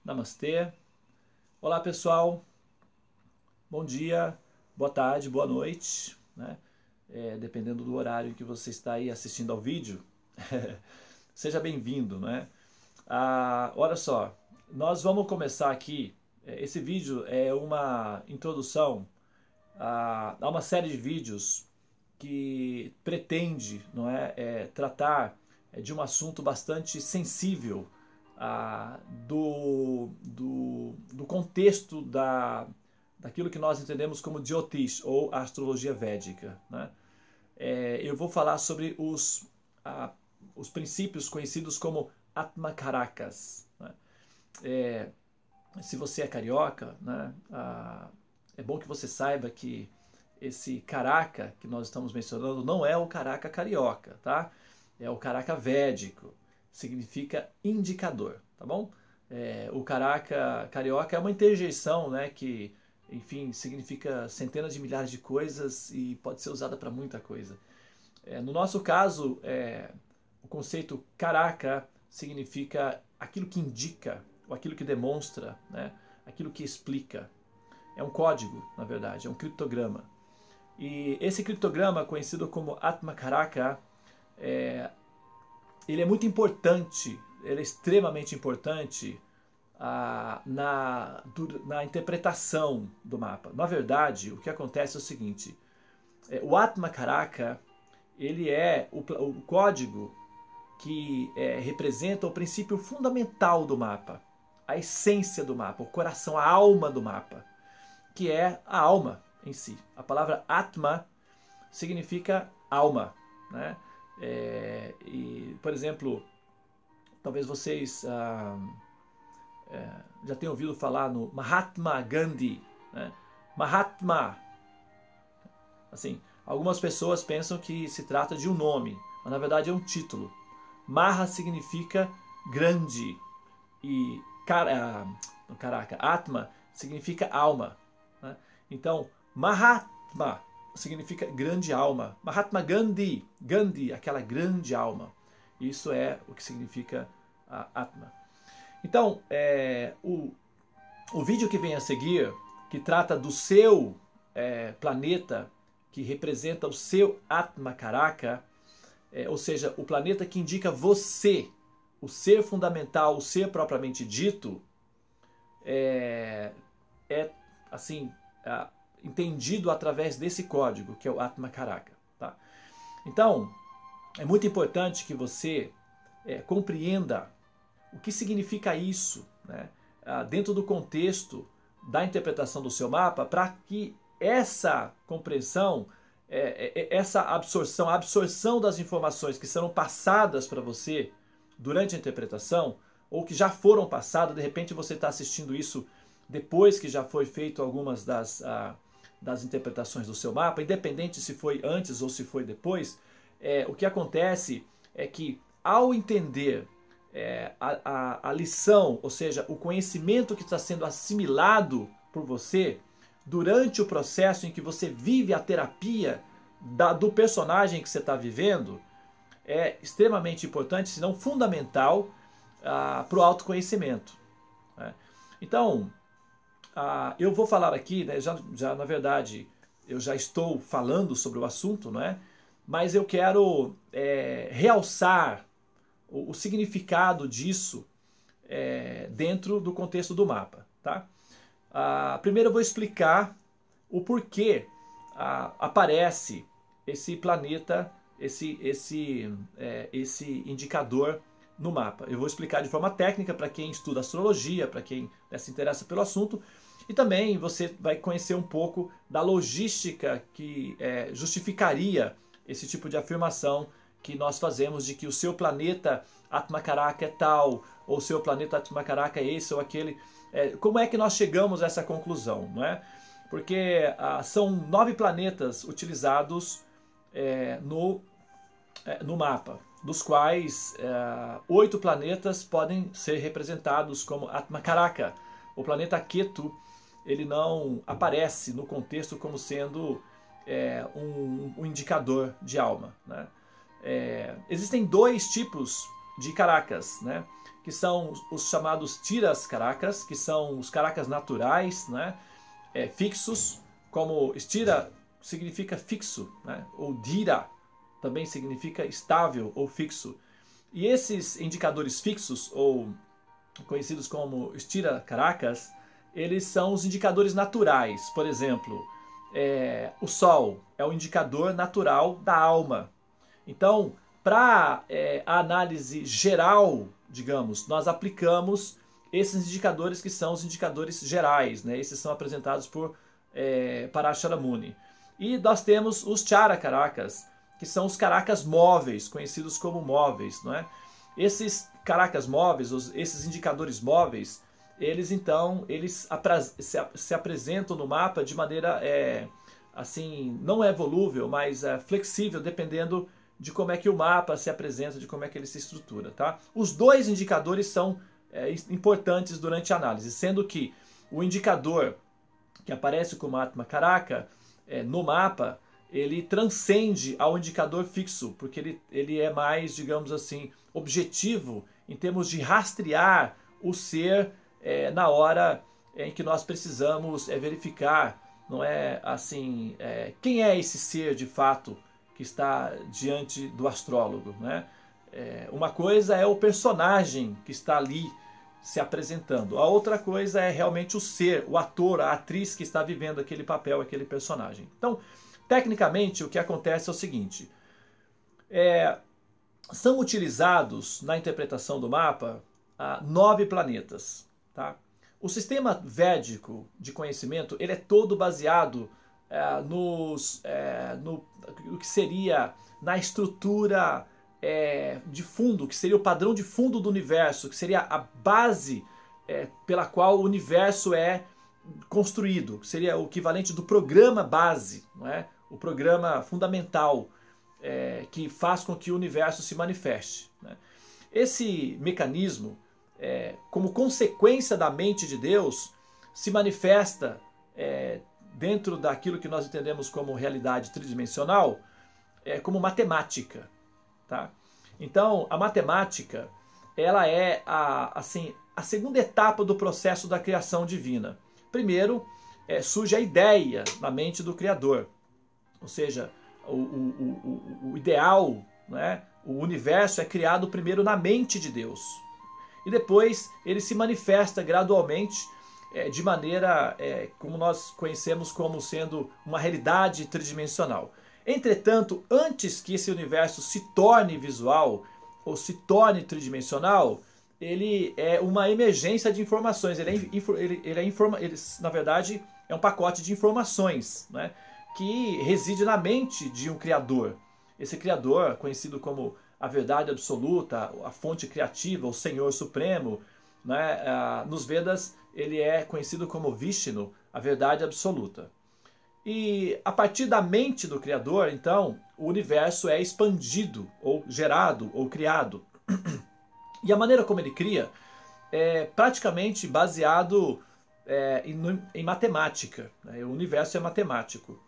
Namastê. Olá, pessoal. Bom dia, boa tarde, boa noite, né? Dependendo do horário em que você está aí assistindo ao vídeo. Seja bem-vindo, né? Olha só, nós vamos começar aqui. Esse vídeo é uma introdução a uma série de vídeos que pretende, não é, tratar de um assunto bastante sensível do contexto daquilo que nós entendemos como Jyotish, ou astrologia védica, né? Eu vou falar sobre os princípios conhecidos como Atmakarakas, né? Se você é carioca, né, é bom que você saiba que esse karaka que nós estamos mencionando não é o karaka carioca, tá? É o karaka védico, significa indicador, tá bom? O karaka carioca é uma interjeição, né, que, enfim, significa centenas de milhares de coisas e pode ser usada para muita coisa. No nosso caso, o conceito karaka significa aquilo que indica, ou aquilo que demonstra, né, aquilo que explica. É um código, na verdade, é um criptograma. E esse criptograma, conhecido como Atmakaraka, ele é muito importante, ele é extremamente importante na interpretação do mapa. Na verdade, o que acontece é o seguinte: o Atmakaraka, ele é o código que representa o princípio fundamental do mapa, a essência do mapa, o coração, a alma do mapa, que é a alma em si. A palavra Atma significa alma, né? Por exemplo, talvez vocês já tenham ouvido falar no Mahatma Gandhi, né? Mahatma, assim, algumas pessoas pensam que se trata de um nome, mas na verdade é um título. Maha significa grande e Atma significa alma, né? Então, Mahatma significa grande alma. Mahatma Gandhi, Gandhi, aquela grande alma. Isso é o que significa Atma. Então, o vídeo que vem a seguir, que trata do seu planeta, que representa o seu Atmakaraka, ou seja, o planeta que indica você, o ser fundamental, o ser propriamente dito, assim, entendido através desse código, que é o Atmakaraka, tá? Então, é muito importante que você compreenda o que significa isso, né, dentro do contexto da interpretação do seu mapa, para que essa compreensão, essa absorção, a absorção das informações que serão passadas para você durante a interpretação, ou que já foram passadas, de repente você está assistindo isso depois que já foi feito algumas das interpretações do seu mapa, independente se foi antes ou se foi depois, o que acontece é que, ao entender a lição, ou seja, o conhecimento que está sendo assimilado por você durante o processo em que você vive a terapia do personagem que você está vivendo, é extremamente importante, se não fundamental, para o autoconhecimento, né? Então, eu vou falar aqui, né, já na verdade, eu já estou falando sobre o assunto, não é? Mas eu quero realçar o significado disso dentro do contexto do mapa, tá? Primeiro eu vou explicar o porquê aparece esse planeta, esse indicador no mapa. Eu vou explicar de forma técnica para quem estuda astrologia, para quem se interessa pelo assunto, e também você vai conhecer um pouco da logística que justificaria esse tipo de afirmação que nós fazemos de que o seu planeta Atmakaraka é tal, ou o seu planeta Atmakaraka é esse ou aquele. Como é que nós chegamos a essa conclusão, não é? Porque são 9 planetas utilizados no mapa, dos quais 8 planetas podem ser representados como Atmakaraka. O planeta Ketu, ele não aparece no contexto como sendo um indicador de alma, né? Existem 2 tipos de Caracas, né? Que são os chamados tiras Caracas, que são os Caracas naturais, né? Fixos, como estira significa fixo, né? Ou dira também significa estável ou fixo. E esses indicadores fixos, ou conhecidos como estira Caracas, eles são os indicadores naturais. Por exemplo, o Sol é o indicador natural da alma. Então, para a análise geral, digamos, nós aplicamos esses indicadores que são os indicadores gerais, né? Esses são apresentados por Parashara Muni. E nós temos os Chara Caracas, que são os Caracas móveis, conhecidos como móveis, não é? Esses Caracas móveis, esses indicadores móveis, eles então se apresentam no mapa de maneira assim, não é volúvel, mas flexível, dependendo de como é que o mapa se apresenta, de como é que ele se estrutura, tá? Os dois indicadores são importantes durante a análise, sendo que o indicador que aparece como Atma Karaka no mapa, ele transcende ao indicador fixo, porque ele é mais, digamos assim, objetivo em termos de rastrear o ser na hora em que nós precisamos verificar, não é assim, quem é esse ser de fato que está diante do astrólogo, né? Uma coisa é o personagem que está ali se apresentando, a outra coisa é realmente o ser, o ator, a atriz que está vivendo aquele papel, aquele personagem. Então, tecnicamente, o que acontece é o seguinte: são utilizados na interpretação do mapa 9 planetas. Tá? O sistema védico de conhecimento ele é todo baseado no que seria na estrutura de fundo, que seria o padrão de fundo do universo, que seria a base pela qual o universo é construído, que seria o equivalente do programa base, não é? O programa fundamental que faz com que o universo se manifeste, né? Esse mecanismo, como consequência da mente de Deus, se manifesta dentro daquilo que nós entendemos como realidade tridimensional, como matemática. Tá? Então, a matemática ela é a segunda etapa do processo da criação divina. Primeiro, surge a ideia na mente do Criador, ou seja, o ideal, né? O universo é criado primeiro na mente de Deus. E depois ele se manifesta gradualmente de maneira como nós conhecemos como sendo uma realidade tridimensional. Entretanto, antes que esse universo se torne visual ou se torne tridimensional, ele é uma emergência de informações. Na verdade, é um pacote de informações, né, que reside na mente de um criador. Esse criador, conhecido como a verdade absoluta, a fonte criativa, o Senhor Supremo, né, nos Vedas ele é conhecido como Vishnu, a verdade absoluta. E a partir da mente do Criador, então, o universo é expandido, ou gerado, ou criado. E a maneira como ele cria é praticamente baseado em matemática, né? O universo é matemático.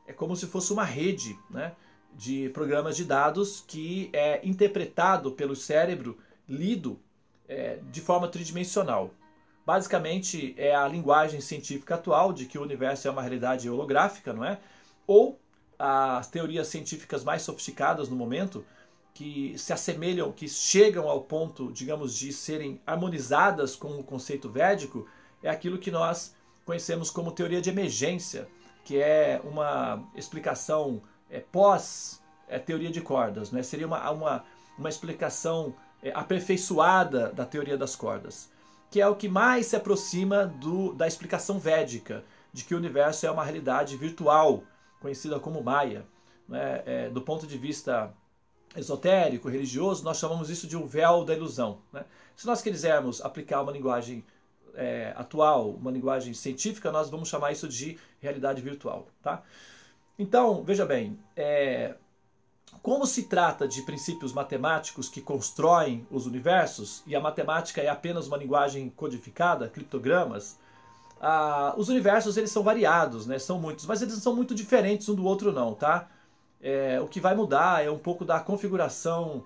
É como se fosse uma rede, né, de programas de dados que é interpretado pelo cérebro, lido de forma tridimensional. Basicamente é a linguagem científica atual de que o universo é uma realidade holográfica, não é? Ou as teorias científicas mais sofisticadas no momento, que se assemelham, que chegam ao ponto, digamos, de serem harmonizadas com o conceito védico, é aquilo que nós conhecemos como teoria de emergência, que é uma explicação pós-teoria de cordas, né? Seria uma explicação aperfeiçoada da teoria das cordas, que é o que mais se aproxima da explicação védica, de que o universo é uma realidade virtual, conhecida como Maya. Né? Do ponto de vista esotérico, religioso, nós chamamos isso de um véu da ilusão. Né? Se nós quisermos aplicar uma linguagem atual, uma linguagem científica, nós vamos chamar isso de realidade virtual. Tá? Então, veja bem, como se trata de princípios matemáticos que constroem os universos, e a matemática é apenas uma linguagem codificada, criptogramas, os universos eles são variados, né? São muitos, mas eles não são muito diferentes um do outro não, tá? O que vai mudar é um pouco da configuração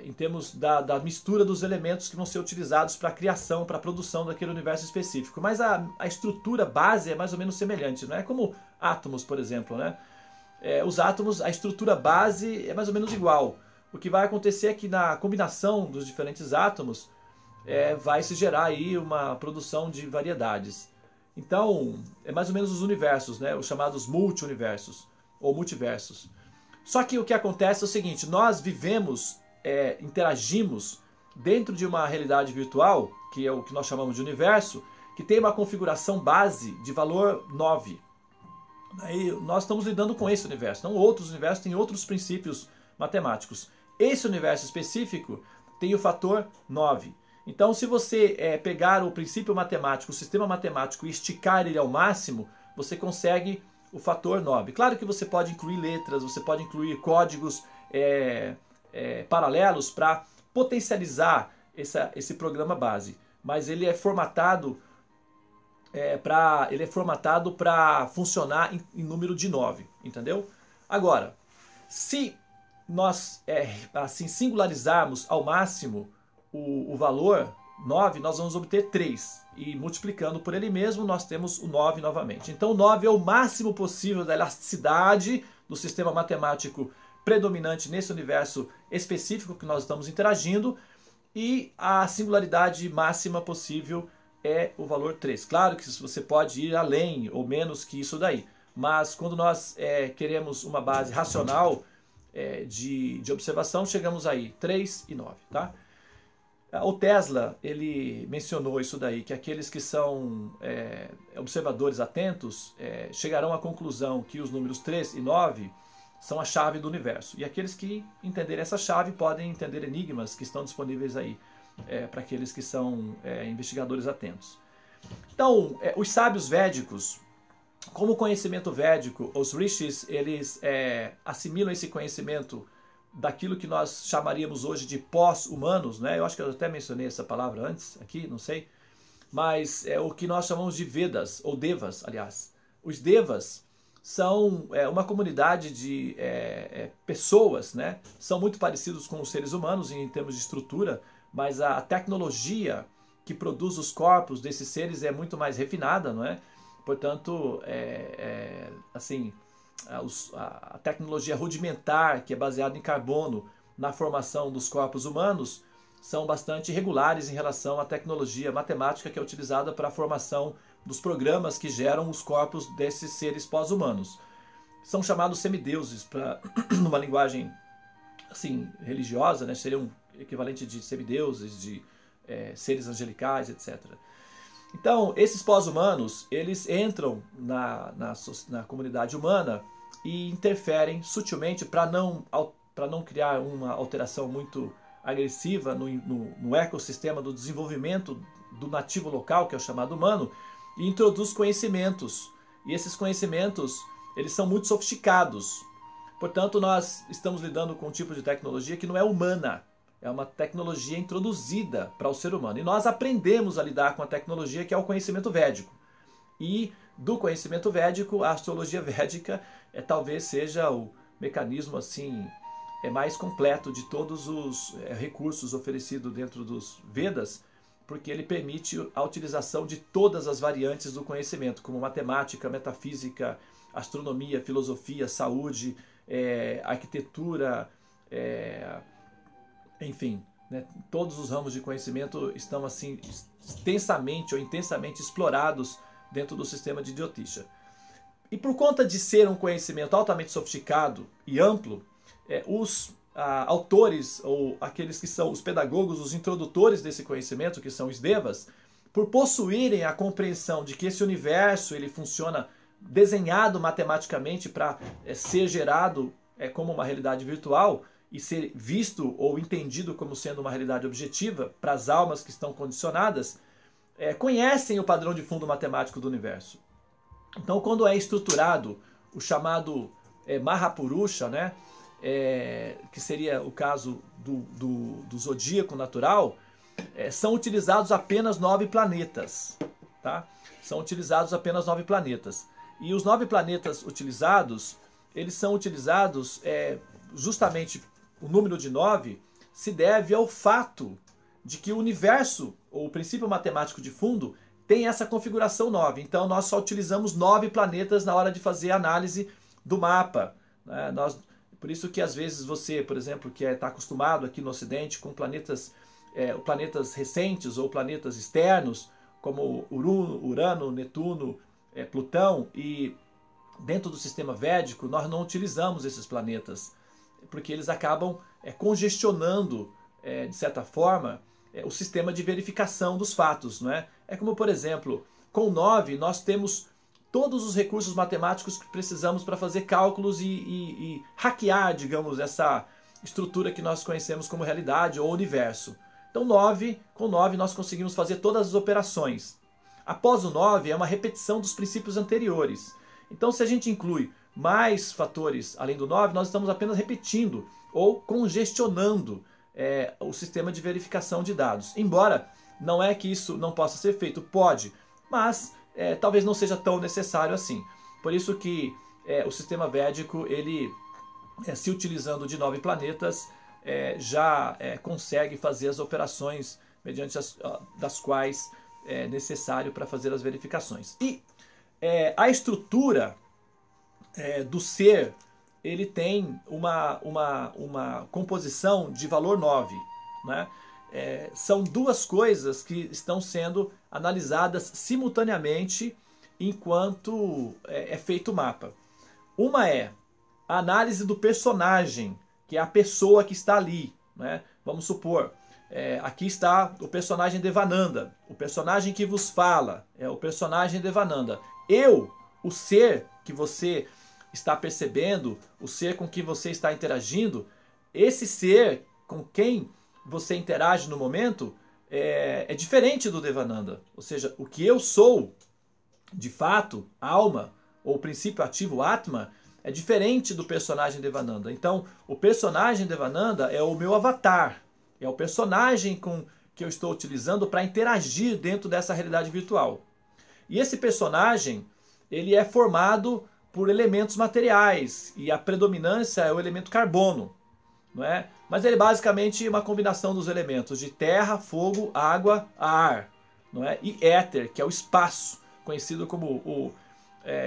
em termos da mistura dos elementos que vão ser utilizados para a criação, para a produção daquele universo específico. Mas a estrutura base é mais ou menos semelhante, não é como átomos, por exemplo, né? Os átomos, a estrutura base é mais ou menos igual. O que vai acontecer é que na combinação dos diferentes átomos vai se gerar aí uma produção de variedades. Então, é mais ou menos os universos, né? Os chamados multi-universos ou multiversos. Só que o que acontece é o seguinte, nós vivemos, interagimos dentro de uma realidade virtual, que é o que nós chamamos de universo, que tem uma configuração base de valor 9. Aí nós estamos lidando com esse universo, não outros universos têm outros princípios matemáticos. Esse universo específico tem o fator 9. Então, se você pegar o princípio matemático, o sistema matemático e esticar ele ao máximo, você consegue o fator 9. Claro que você pode incluir letras, você pode incluir códigos paralelos para potencializar esse programa base, mas ele é formatado para funcionar em número de 9, entendeu? Agora, se nós assim singularizarmos ao máximo o valor 9, nós vamos obter 3. E multiplicando por ele mesmo, nós temos o 9 novamente. Então, o 9 é o máximo possível da elasticidade do sistema matemático predominante nesse universo específico que nós estamos interagindo. E a singularidade máxima possível é o valor 3. Claro que você pode ir além ou menos que isso daí. Mas quando nós queremos uma base racional de observação, chegamos aí, 3 e 9, tá? O Tesla, ele mencionou isso daí, que aqueles que são observadores atentos chegarão à conclusão que os números 3 e 9 são a chave do universo. E aqueles que entenderem essa chave podem entender enigmas que estão disponíveis aí para aqueles que são investigadores atentos. Então, os sábios védicos, como conhecimento védico, os rishis, eles assimilam esse conhecimento daquilo que nós chamaríamos hoje de pós-humanos, né? Eu acho que eu até mencionei essa palavra antes, aqui, não sei. Mas é o que nós chamamos de Vedas, ou Devas, aliás. Os Devas são uma comunidade de pessoas, né? São muito parecidos com os seres humanos em termos de estrutura, mas a tecnologia que produz os corpos desses seres é muito mais refinada, não é? Portanto, assim, a tecnologia rudimentar, que é baseada em carbono, na formação dos corpos humanos, são bastante regulares em relação à tecnologia matemática que é utilizada para a formação dos programas que geram os corpos desses seres pós-humanos. São chamados semideuses, numa linguagem assim, religiosa, né? Seria um equivalente de semideuses, de seres angelicais, etc. Então, esses pós-humanos, eles entram na comunidade humana e interferem sutilmente para não criar uma alteração muito agressiva no ecossistema do desenvolvimento do nativo local, que é o chamado humano, e introduz conhecimentos. E esses conhecimentos, eles são muito sofisticados. Portanto, nós estamos lidando com um tipo de tecnologia que não é humana. É uma tecnologia introduzida para o ser humano. E nós aprendemos a lidar com a tecnologia que é o conhecimento védico. E do conhecimento védico, a astrologia védica talvez seja o mecanismo assim mais completo de todos os recursos oferecidos dentro dos Vedas, porque ele permite a utilização de todas as variantes do conhecimento, como matemática, metafísica, astronomia, filosofia, saúde, arquitetura, enfim, né? Todos os ramos de conhecimento estão assim extensamente ou intensamente explorados dentro do sistema de Jyotisha. E por conta de ser um conhecimento altamente sofisticado e amplo, os autores, ou aqueles que são os pedagogos, os introdutores desse conhecimento, que são os Devas, por possuírem a compreensão de que esse universo ele funciona desenhado matematicamente para ser gerado como uma realidade virtual, e ser visto ou entendido como sendo uma realidade objetiva para as almas que estão condicionadas, conhecem o padrão de fundo matemático do universo. Então, quando é estruturado o chamado Mahapurusha, né, que seria o caso do zodíaco natural, são utilizados apenas 9 planetas. Tá? São utilizados apenas 9 planetas. E os 9 planetas utilizados, eles são utilizados justamente o número de 9 se deve ao fato de que o universo, ou o princípio matemático de fundo, tem essa configuração 9. Então nós só utilizamos 9 planetas na hora de fazer a análise do mapa, né? Por isso que às vezes você, por exemplo, que está acostumado aqui no Ocidente com planetas recentes ou planetas externos, como Urano, Netuno, Plutão, e dentro do sistema védico nós não utilizamos esses planetas, porque eles acabam congestionando, de certa forma, o sistema de verificação dos fatos. Não é? É como, por exemplo, com 9 nós temos todos os recursos matemáticos que precisamos para fazer cálculos e hackear, digamos, essa estrutura que nós conhecemos como realidade ou universo. Então com 9 nós conseguimos fazer todas as operações. Após o 9 é uma repetição dos princípios anteriores. Então se a gente inclui mais fatores além do 9, nós estamos apenas repetindo ou congestionando o sistema de verificação de dados. Embora não é que isso não possa ser feito, pode, mas talvez não seja tão necessário assim. Por isso que o sistema védico, ele, se utilizando de 9 planetas, já consegue fazer as operações mediante das quais é necessário para fazer as verificações. E a estrutura do ser, ele tem uma composição de valor 9. Né? São duas coisas que estão sendo analisadas simultaneamente enquanto é feito o mapa. Uma é a análise do personagem, que é a pessoa que está ali. Né? Vamos supor, aqui está o personagem Devananda, o personagem que vos fala, é o personagem Devananda. Eu, o ser que você está percebendo, o ser com quem você está interagindo, esse ser com quem você interage no momento é diferente do Devananda. Ou seja, o que eu sou, de fato, alma, ou princípio ativo, Atma, é diferente do personagem Devananda. Então, o personagem Devananda é o meu avatar, é o personagem que eu estou utilizando para interagir dentro dessa realidade virtual. E esse personagem, ele é formado por elementos materiais, e a predominância é o elemento carbono. Não é? Mas ele é basicamente uma combinação dos elementos de terra, fogo, água, ar, não é? E éter, que é o espaço, conhecido como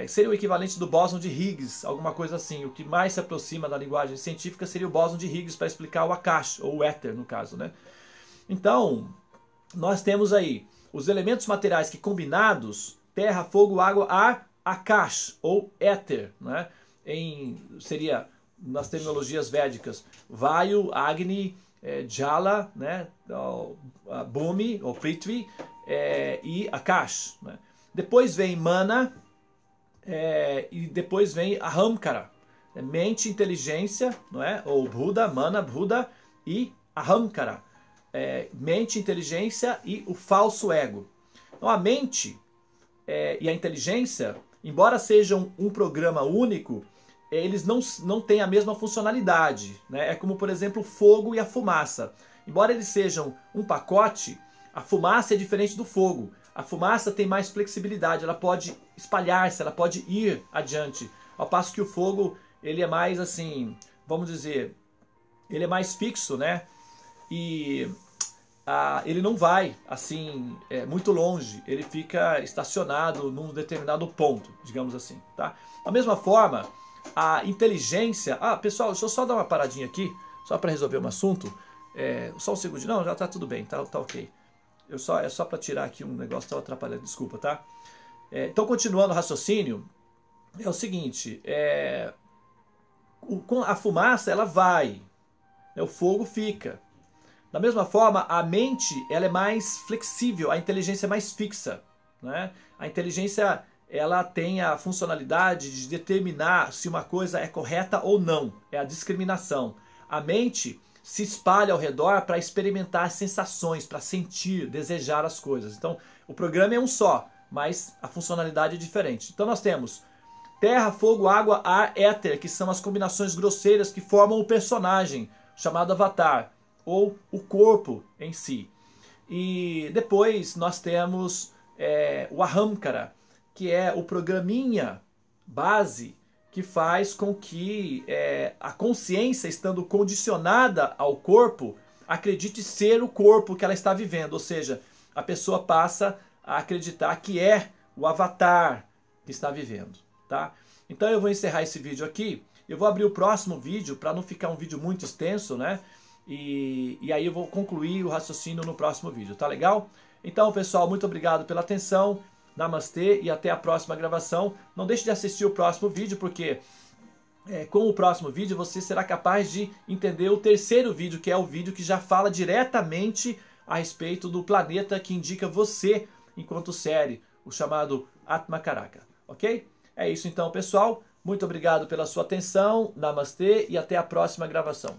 seria o equivalente do bóson de Higgs, alguma coisa assim. O que mais se aproxima da linguagem científica seria o bóson de Higgs para explicar o Akash, ou o éter no caso. Né? Então, nós temos aí os elementos materiais que combinados, terra, fogo, água, ar, Akash, ou éter, né? Seria, nas terminologias védicas, Vayu, Agni, Jala, né? Bhumi, ou Prithvi, e Akash. Né? Depois vem Mana, e depois vem Ahamkara, mente, inteligência, não é? Ou Buddha, Mana, Buddha, e Ahamkara, mente, inteligência e o falso ego. Então a mente e a inteligência, embora sejam um programa único, eles não têm a mesma funcionalidade. Né? É como, por exemplo, o fogo e a fumaça. Embora eles sejam um pacote, a fumaça é diferente do fogo. A fumaça tem mais flexibilidade, ela pode espalhar-se, ela pode ir adiante. Ao passo que o fogo, ele é mais assim, vamos dizer, ele é mais fixo, né? E ele não vai assim muito longe, ele fica estacionado num determinado ponto, digamos assim. Tá? Da mesma forma, a inteligência... pessoal, deixa eu só dar uma paradinha aqui, só para resolver um assunto. Só um segundo. Não, já está tudo bem, tá ok. É só para tirar aqui um negócio que estava atrapalhando, desculpa, tá? Então, continuando o raciocínio, é o seguinte, a fumaça, ela vai, o fogo fica. Da mesma forma, a mente, ela é mais flexível, a inteligência é mais fixa. Né? A inteligência, ela tem a funcionalidade de determinar se uma coisa é correta ou não, é a discriminação. A mente se espalha ao redor para experimentar sensações, para sentir, desejar as coisas. Então, o programa é um só, mas a funcionalidade é diferente. Então, nós temos terra, fogo, água, ar, éter, que são as combinações grosseiras que formam o personagem, chamado avatar, ou o corpo em si. E depois nós temos o Ahamkara, que é o programinha base que faz com que a consciência, estando condicionada ao corpo, acredite ser o corpo que ela está vivendo. Ou seja, a pessoa passa a acreditar que é o avatar que está vivendo. Tá? Então eu vou encerrar esse vídeo aqui. Eu vou abrir o próximo vídeo para não ficar um vídeo muito extenso, né? E aí eu vou concluir o raciocínio no próximo vídeo. Tá legal? Então, pessoal, muito obrigado pela atenção. Namastê e até a próxima gravação. Não deixe de assistir o próximo vídeo, porque com o próximo vídeo você será capaz de entender o terceiro vídeo, que é o vídeo que já fala diretamente a respeito do planeta que indica você enquanto série, o chamado Atmacaraka. Ok? É isso então, pessoal. Muito obrigado pela sua atenção. Namastê e até a próxima gravação.